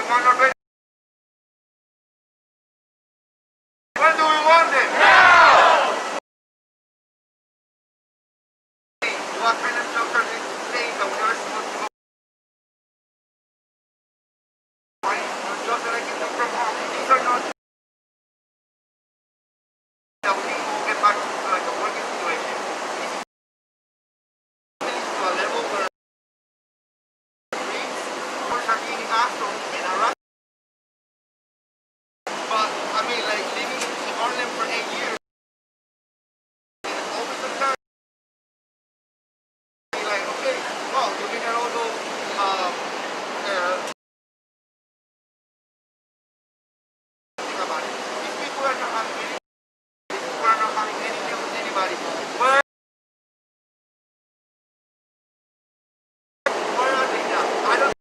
might not be. When do we want it? Now! What kind of jobs are these things that we are supposed to go? Jobs that I can do from home. These are not that we will get back to like a working situation. This is to a level where things are being asked on in a rush. But I mean, like living in Harlem for 8 years, and always the time, like, okay, well, looking at all those, think about it. These people are not having any, these people are not having anything with anybody. Where are they now? I don't know.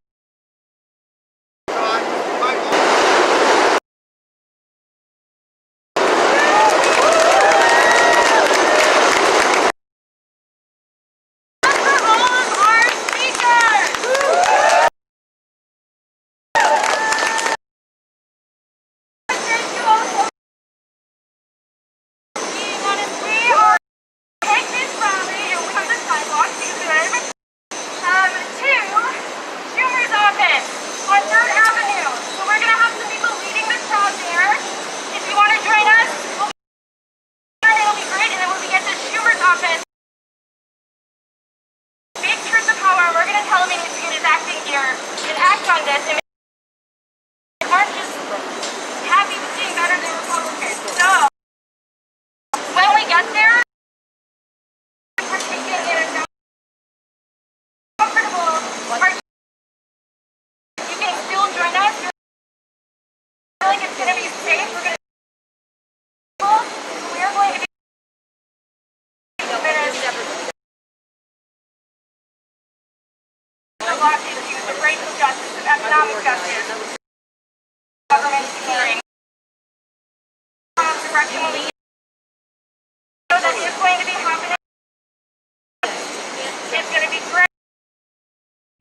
Economic justice, government hearing, directionally, so that is going to be happening. It's going to be great.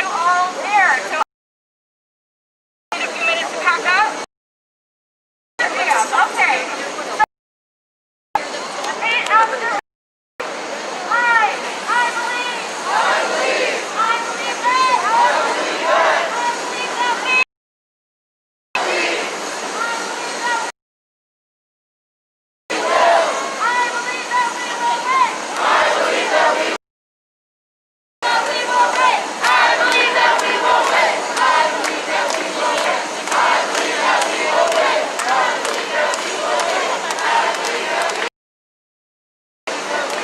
You all there. So, in a few minutes to pack up. Okay. Repeat after me. I believe. I believe. I believe that. I believe that. I believe that we.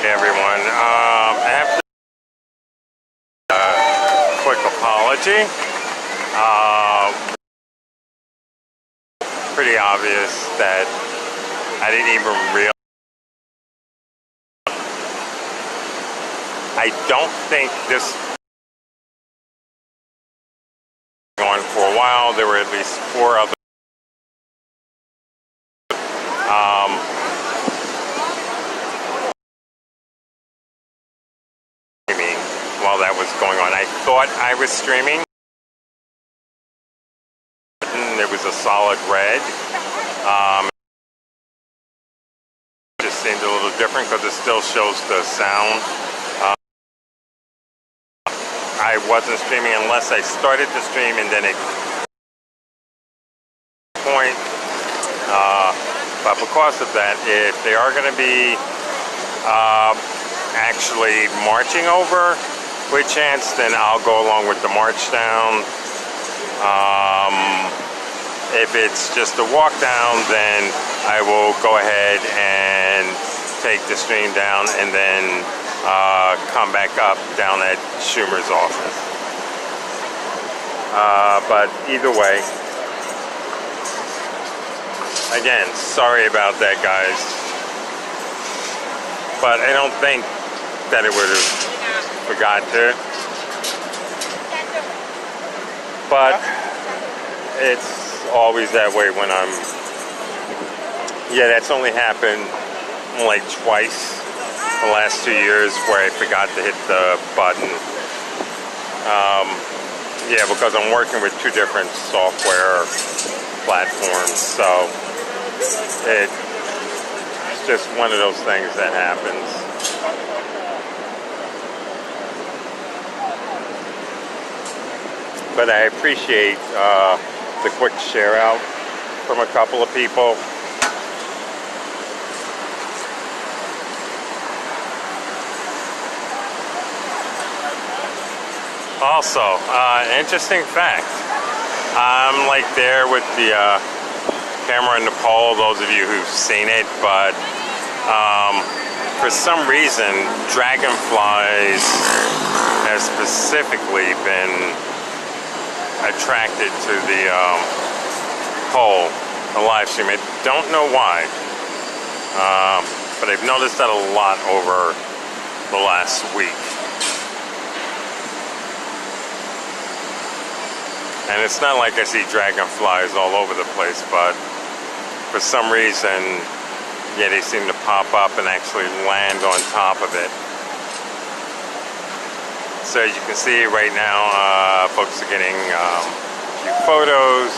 Hey everyone, I have a quick apology. Pretty obvious that I didn't even realize. I don't think this going on for a while. There were at least 4 other while that was going on. I thought I was streaming. It was a solid red. Just seemed a little different because it still shows the sound. I wasn't streaming unless I started the stream and then it point. But because of that, if they are going to be actually marching over with chants, then I'll go along with the march down. If it's just a walk down, then I will go ahead and take the stream down and then come back up down at Schumer's office. But either way, again, sorry about that, guys. But I don't think that it would have forgot to. But it's always that way when I'm. Yeah, that's only happened like twice the last 2 years where I forgot to hit the button. Yeah, because I'm working with 2 different software platforms, so it's just one of those things that happens. But I appreciate the quick share out from a couple of people. Also, interesting fact, I'm like there with the camera in the pole, those of you who've seen it, but for some reason, dragonflies have specifically been attracted to the pole, the live stream. I don't know why, but I've noticed that a lot over the last week. And it's not like I see dragonflies all over the place, but for some reason, yeah, they seem to pop up and actually land on top of it. So as you can see right now, folks are getting a few photos.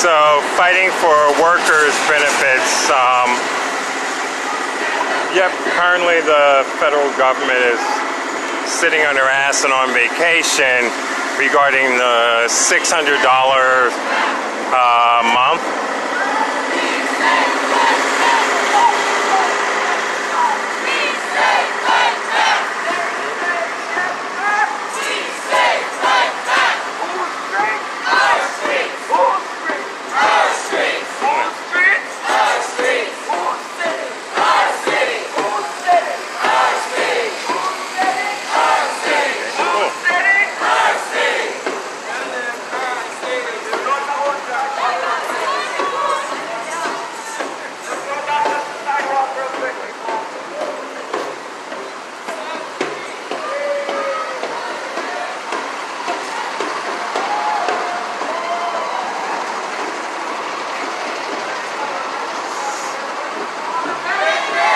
So fighting for workers' benefits. Yep, currently the federal government is sitting on their ass and on vacation regarding the $600 a month.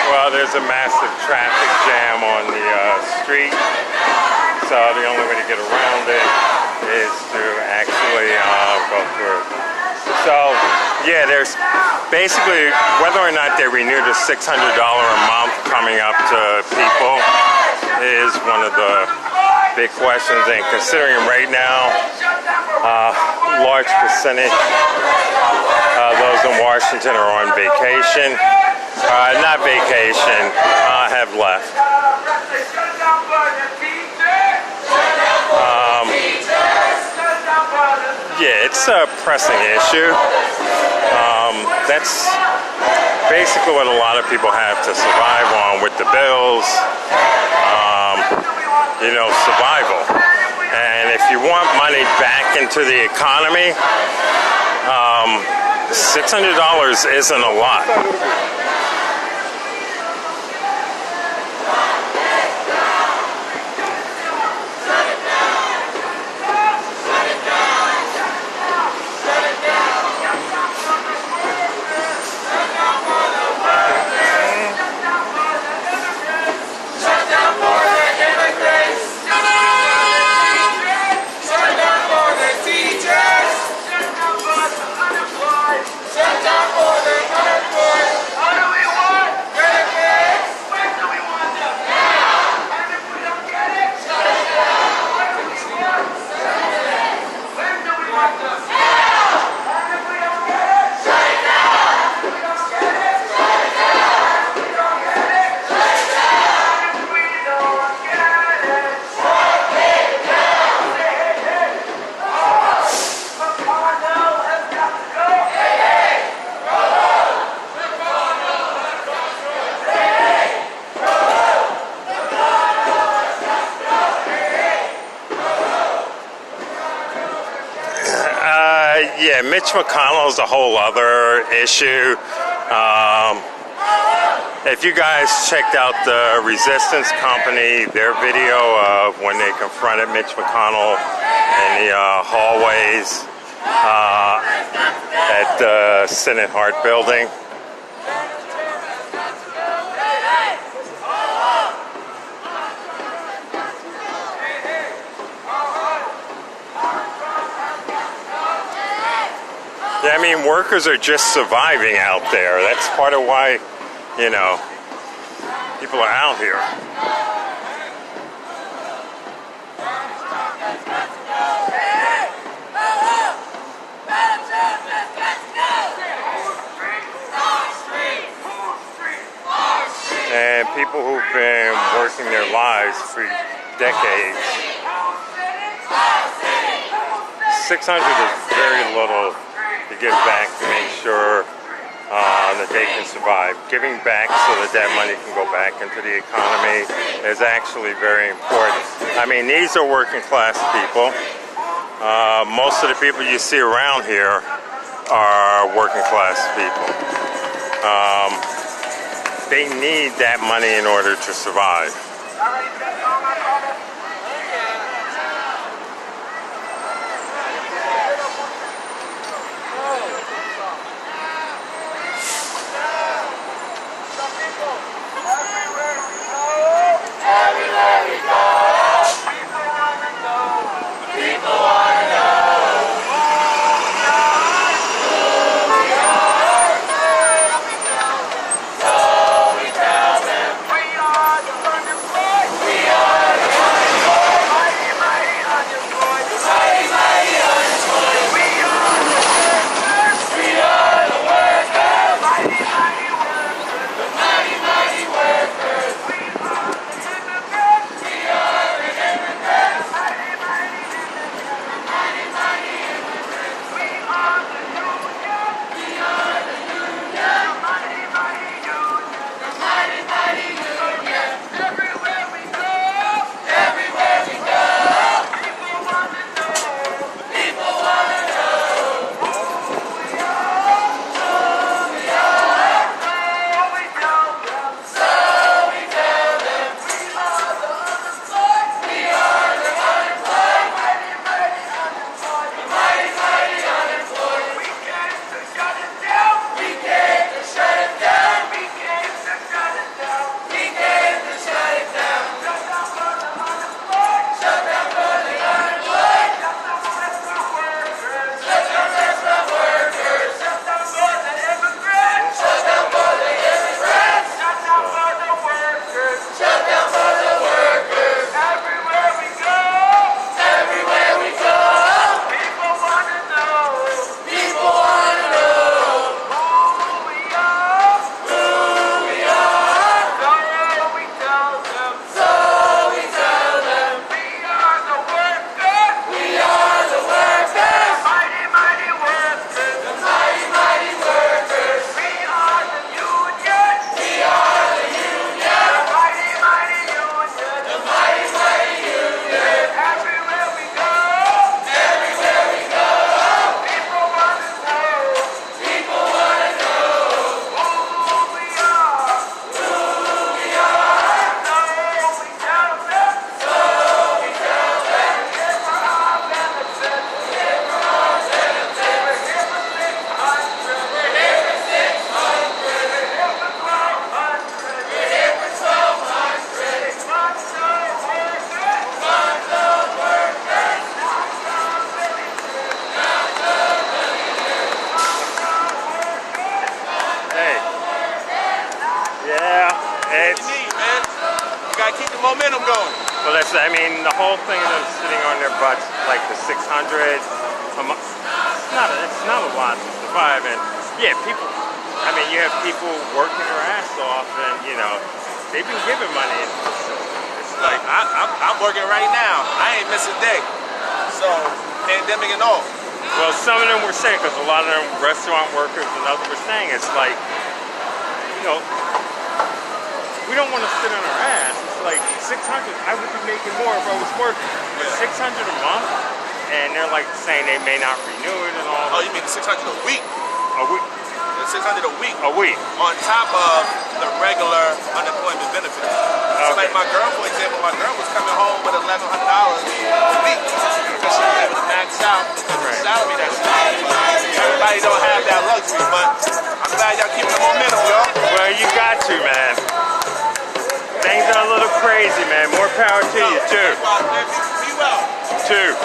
Well, there's a massive traffic jam on the street, so the only way to get around it is to actually go through. So, yeah, there's basically, whether or not they renew the $600 a month coming up to people is one of the big questions, and considering right now, large percentage those in Washington are on vacation. Not vacation, have left. Yeah, it's a pressing issue. That's basically what a lot of people have to survive on with the bills. You know, survival. And if you want money back into the economy, $600 isn't a lot. Yeah, Mitch McConnell's a whole other issue. If you guys checked out the Resistance Company, their video of when they confronted Mitch McConnell in the hallways at the Senate Hart Building. I mean, workers are just surviving out there. That's part of why, you know, people are out here. And people who've been working their lives for decades. 600 is very little to give back to make sure that they can survive. Giving back so that that money can go back into the economy is actually very important. I mean, these are working class people. Most of the people you see around here are working class people. They need that money in order to survive. whole thing of them sitting on their butts, like the 600 a month, it's not a lot to survive. And yeah, people, I mean, you have people working their ass off, and you know, they've been giving money. It's like I'm working right now. I ain't missing a day. So pandemic and all. Well, some of them were saying, because a lot of them restaurant workers and others were saying, it's like, you know, we don't want to sit on our ass. It's like 600. I would be making more if I was working. But 600 a month, and they're like saying they may not renew it and all. Oh, you mean 600 a week? A week. 600 a week. A week. On top of the regular unemployment benefit. So like my girl, for example, my girl was coming home with $1,100 a week because she was able to max out because of the salary that's everybody don't have that luxury, but I'm glad y'all keeping the momentum, y'all. Well, you got to, man. Things are a little crazy, man. More power to you, too. Be well. Too.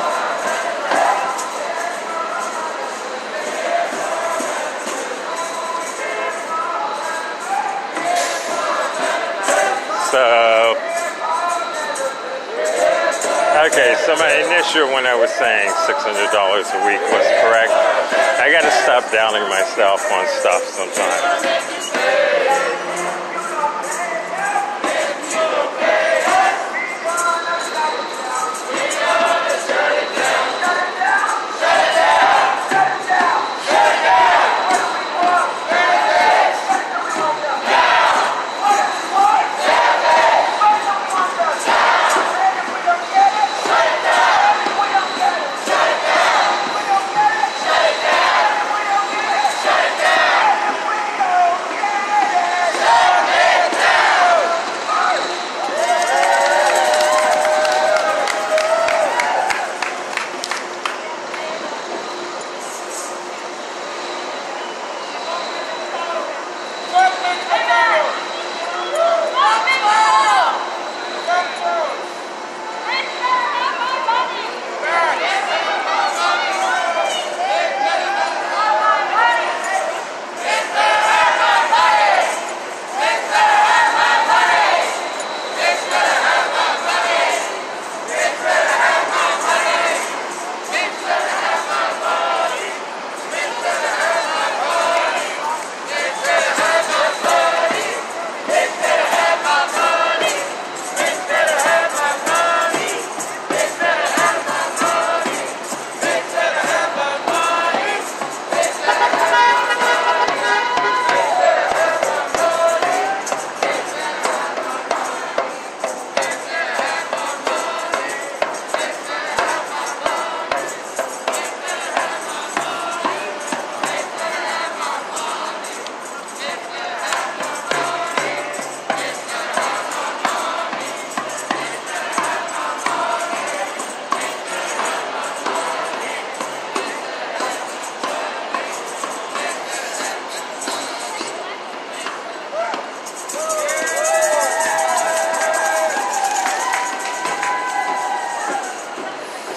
So, okay, so my initial when I was saying $600 a week was correct. I gotta stop downing myself on stuff sometimes.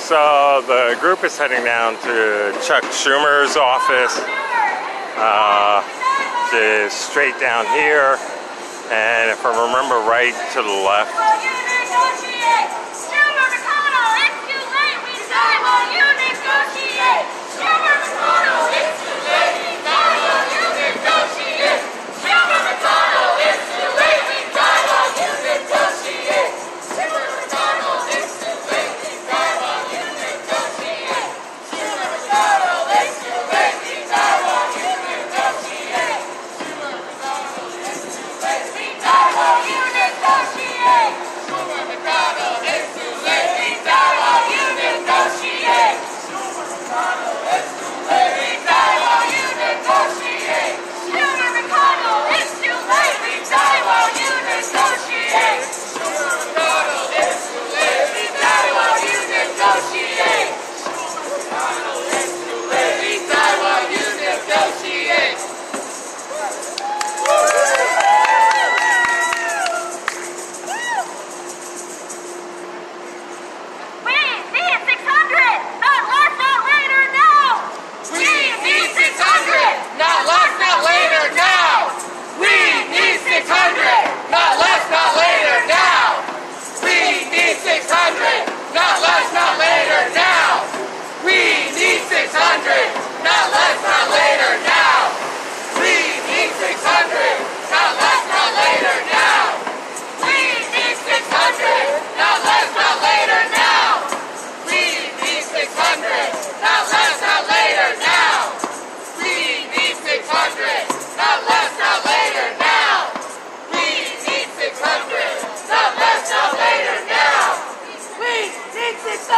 So the group is heading down to Chuck Schumer's office, just straight down here, and if I remember right, to the left.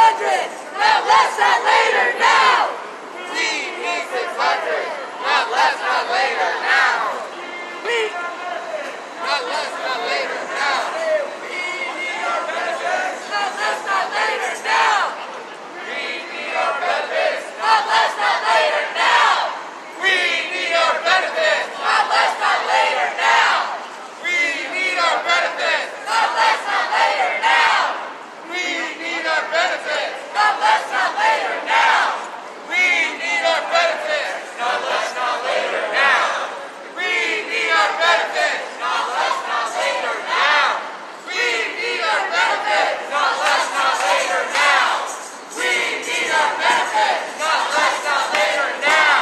600, not less, not later, now. We need 600, not less, not later, now. We, not less, not later, now. We need our benefits, Not less, not later, now. we need our benefits, Not less, not later, now. we need our benefits, Not less, not later, now. we need our benefits, Not less, not later, now. we need our benefits, Not less, not later, now. we need our benefits, not less, not later, now. We need our benefits, not less, not later, now. We need our benefits, not less, not later, now. We need our benefits, not less, not later, now.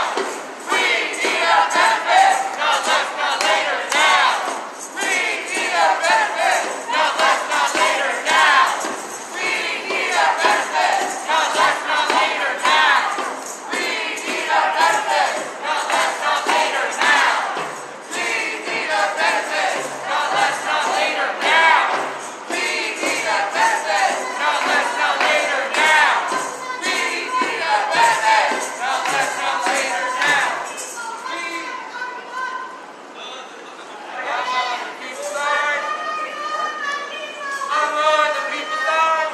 We need our benefits, not less, not later, now. We need our benefits, not less, not later, now. We need our benefits, not less, not later, now. We need our benefits, not less, not later, now. We need our benefits, not less, not later, now. We need our benefits, not less, not later, now. We need our benefits, not less, not later, now. I'm on the people's side.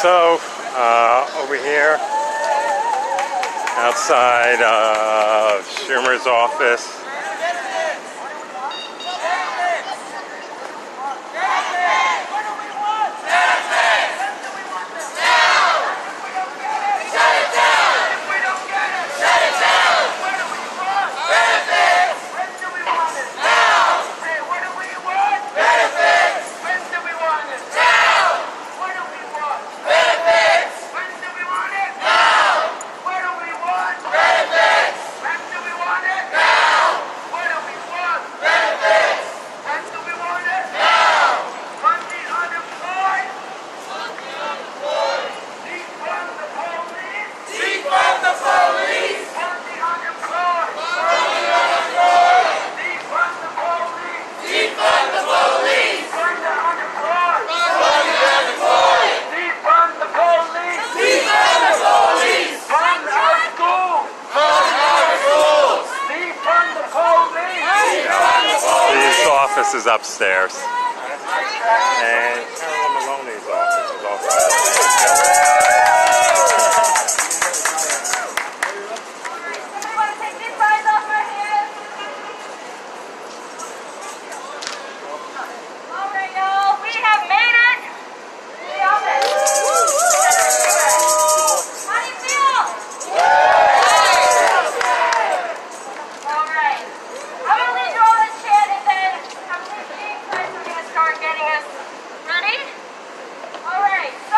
So, over here, outside of Schumer's office, office is upstairs. And Carolyn Maloney's office is also upstairs. Want to take these signs off my head? start getting us ready. All right, so,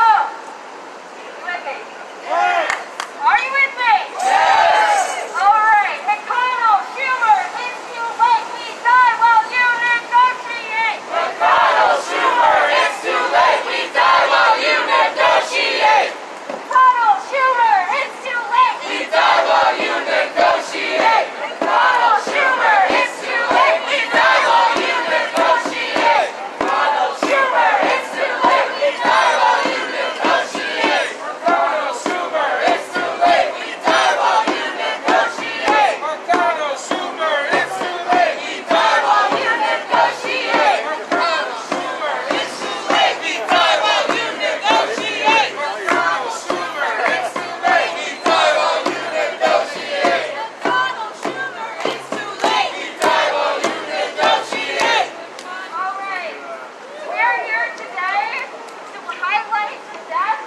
you with me? Yes. Are you with me? Yes. All right, McConnell, Schumer, it's too late. We die while you negotiate. McConnell, Schumer, it's too late. We die while you negotiate. McConnell, Schumer, it's too late. We die while you negotiate. McConnell, Schumer, it's too late. We die while you negotiate. McConnell, Schumer, it's too late. We die while you negotiate. McConnell, Schumer, it's too late. We die while you negotiate. McConnell, Schumer, it's too late. We die while you negotiate. McConnell, Schumer, It's too late. We die while you negotiate. McConnell, Schumer, It's too late. We die while you negotiate. McConnell, Schumer, it's too late. We die while you negotiate. All right, we're here today to highlight the death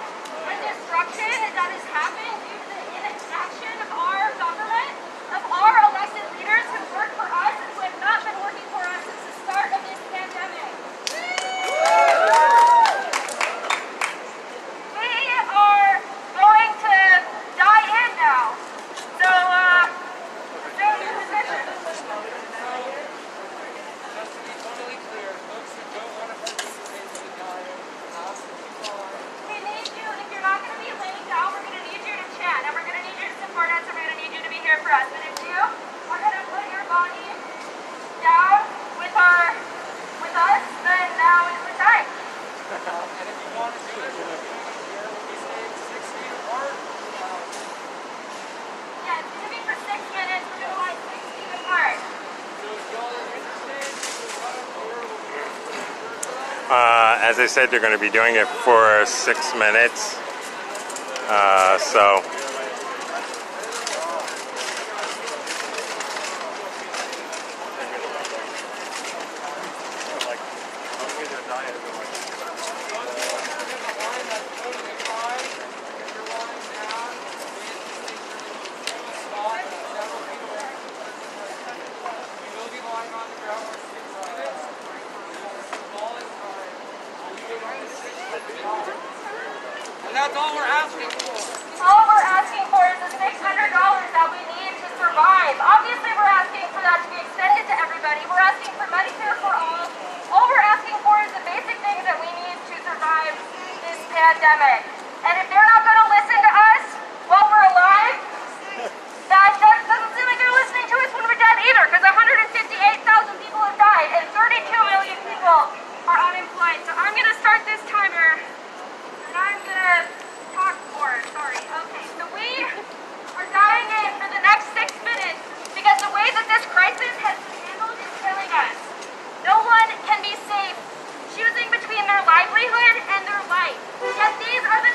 and destruction that has happened due to the inaction of our government, of our elected leaders who work for us and who have not been working for us since the start of this pandemic. We are going to die in now. So, take your position. Just to be totally clear, folks who don't want to participate in the diet have to be fine. We need you, if you're not going to be laying down, we're going to need you to chant, and we're going to need you to support us, and we're going to need you to be here for us. But if you are going to put your body down with us, then now is the time. And if you want to do it, we'll be here. We'll be staying 6 feet apart. Yeah, it's going to be for 6 minutes. We're going to lie 6 feet apart. So if y'all are interested, you can run up here. We'll be here for As I said, they're going to be doing it for 6 minutes. So And that's all we're asking for. All we're asking for is the $600 that we need to survive. Obviously, we're asking for that to be extended to everybody. We're asking for Medicare for all. All we're asking for is the basic things that we need to survive this pandemic. And if they're not going to listen to us while we're alive, that doesn't seem like they're listening to us when we're dead either, because 158,000 people have died and 32 million people are unemployed. So I'm going to start this timer, and I'm going to talk more. Sorry. Okay, so we are dying in for the next 6 minutes because the way that this crisis has been handled is killing us. No one can be safe choosing between their livelihood and their life. Yet these are the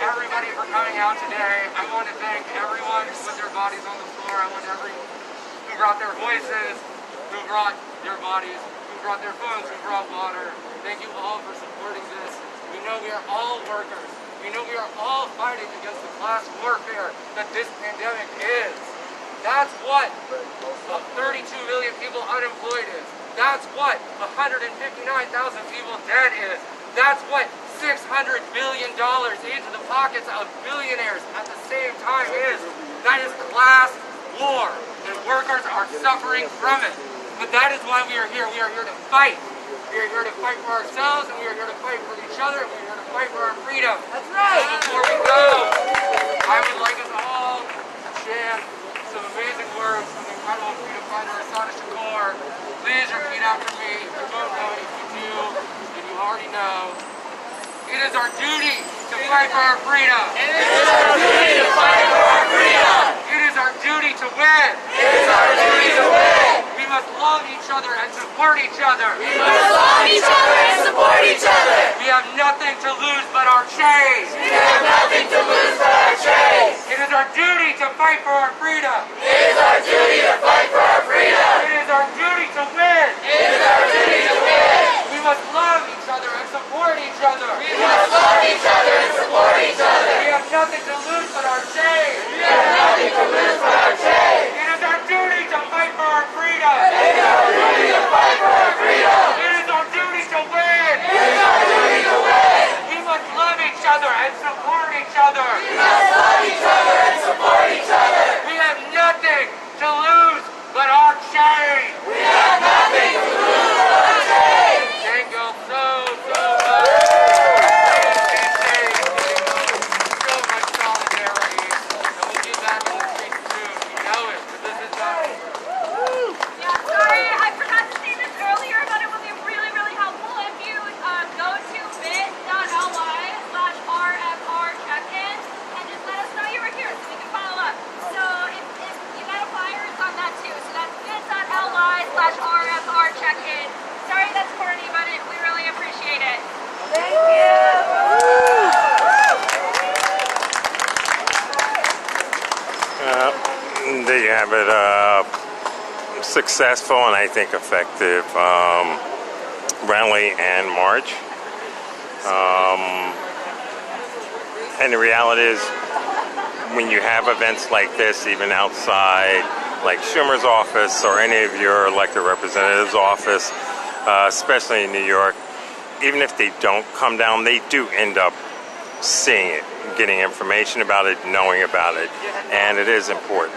everybody for coming out today. I want to thank everyone who put their bodies on the floor. I want who brought their voices, who brought their bodies, who brought their phones, who brought water. Thank you all for supporting this. We know we are all workers. We know we are all fighting against the class warfare that this pandemic is. That's what 32 million people unemployed is. That's what 159,000 people dead is. That's what $600 billion into the pockets of billionaires at the same time is. That is class war, and workers are suffering from it. But that is why we are here. We are here to fight. We are here to fight for ourselves, and we are here to fight for each other, and we are here to fight for our freedom. That's right. So before we go, I would like us all to chant some amazing words from the incredible freedom fighter Asana Shakur. Please repeat after me. If you don't know it, if you do, then you already know. It is our duty to fight for our freedom. It is our duty to fight for our freedom. It is our duty to win. It is our duty to win. We must love each other and support each other. We must love each other and support each other. We have nothing to lose but our chains. We have nothing to lose but our chains. It is our duty to fight for our freedom. It is our duty to fight for our freedom. It is our duty to win. It is our duty to win. We must love each other and support each other. We must love each other and support each other. We have nothing to lose but our chains. We have nothing to lose but our chains. It is our duty to fight for our freedom. It is our duty to fight for our freedom. It is our duty to win. It is our duty to win. We must love each other and support each other. We must love each other and support each other. We have nothing to lose but our chains. We have nothing to lose but our chains. Thank you so much. Stay safe. So much solidarity. And we'll be back in the streets soon. We know it, but this is not. Yeah, sorry, I forgot to say this earlier, but it would be really, really helpful if you go to bit.ly/RFR check-in and just let us know you were here so we can follow up. So if you got a flyer, it's on that too. So that's bit.ly/RFR check-in. Sorry that's corny, but we really appreciate it. Thank you. There you have it. Successful and I think effective rally and march. And the reality is, when you have events like this, even outside, like Schumer's office or any of your elected representatives' office, especially in New York, even if they don't come down, they do end up seeing it, getting information about it, knowing about it, and it is important.